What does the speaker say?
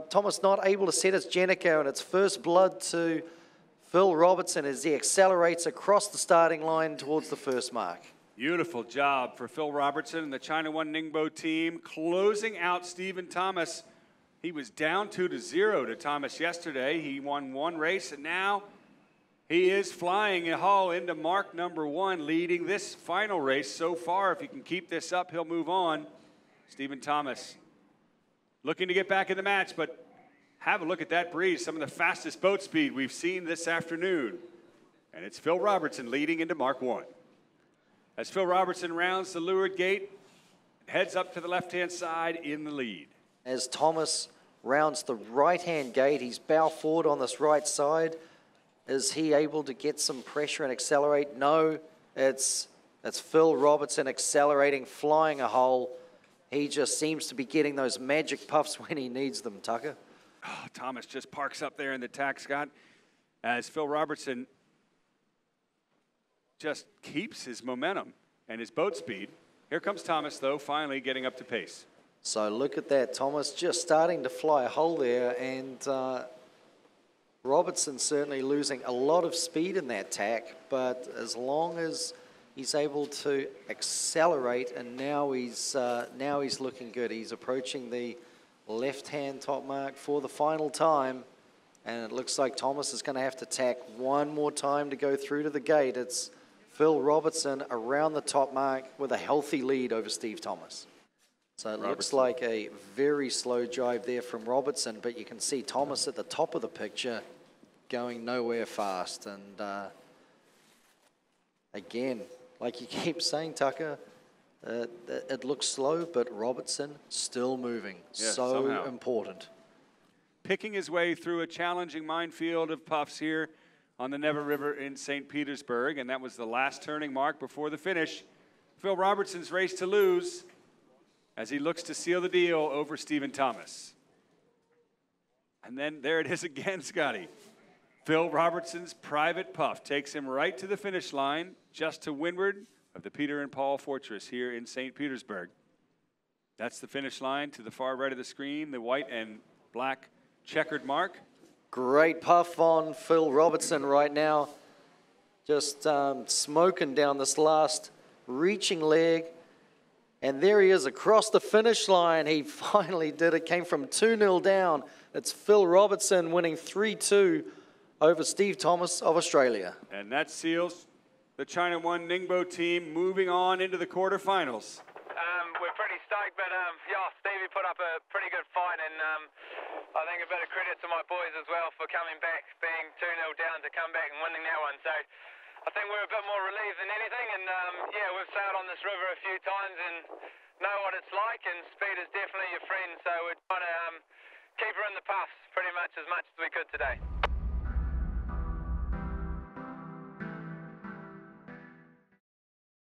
Thomas not able to set his Jenico, and it's first blood to Phil Robertson as he accelerates across the starting line towards the first mark. Beautiful job for Phil Robertson and the China One Ningbo team closing out Stephen Thomas. He was down 2-0 to Thomas yesterday. He won one race, and now he is flying a haul into mark number 1, leading this final race so far. If he can keep this up, he'll move on. Stephen Thomas looking to get back in the match, but have a look at that breeze. Some of the fastest boat speed we've seen this afternoon. And it's Phil Robertson leading into mark 1. As Phil Robertson rounds the leeward gate, heads up to the left-hand side in the lead. As Thomas rounds the right-hand gate, he's bow forward on this right side. Is he able to get some pressure and accelerate? No, it's Phil Robertson accelerating, flying a hole. He just seems to be getting those magic puffs when he needs them, Tucker. Oh, Thomas just parks up there in the tack, Scott, as Phil Robertson just keeps his momentum and his boat speed. Here comes Thomas, though, finally getting up to pace. So look at that, Thomas just starting to fly a hole there, and Robertson certainly losing a lot of speed in that tack, but as long as he's able to accelerate, and now he's looking good. He's approaching the left-hand top mark for the final time, and it looks like Thomas is going to have to tack one more time to go through to the gate. It's Phil Robertson around the top mark with a healthy lead over Steve Thomas. So it looks like a very slow drive there from Robertson, but you can see Thomas at the top of the picture going nowhere fast. And again, like you keep saying, Tucker, it looks slow, but Robertson still moving. Yeah, so somehow important. Picking his way through a challenging minefield of puffs here on the Never River in St. Petersburg, and that was the last turning mark before the finish. Phil Robertson's race to lose as he looks to seal the deal over Stephen Thomas. And then there it is again, Scotty. Phil Robertson's private puff takes him right to the finish line, just to windward of the Peter and Paul Fortress here in St. Petersburg. That's the finish line to the far right of the screen, the white and black checkered mark. Great puff on Phil Robertson right now. Just smoking down this last reaching leg. And there he is across the finish line. He finally did it. Came from 2-0 down. It's Phil Robertson winning 3-2 over Steve Thomas of Australia. And that seals the China One Ningbo team moving on into the quarterfinals. We're pretty stoked, but yeah, Stevie put up a pretty good fight, and I think a bit of credit to my boys as well for coming back, being 2-0 down to come back and winning that one. So I think we're a bit more relieved than anything, and yeah, we've sailed on this river a few times and know what it's like, and speed is definitely your friend, so we're trying to keep her in the puffs pretty much as we could today.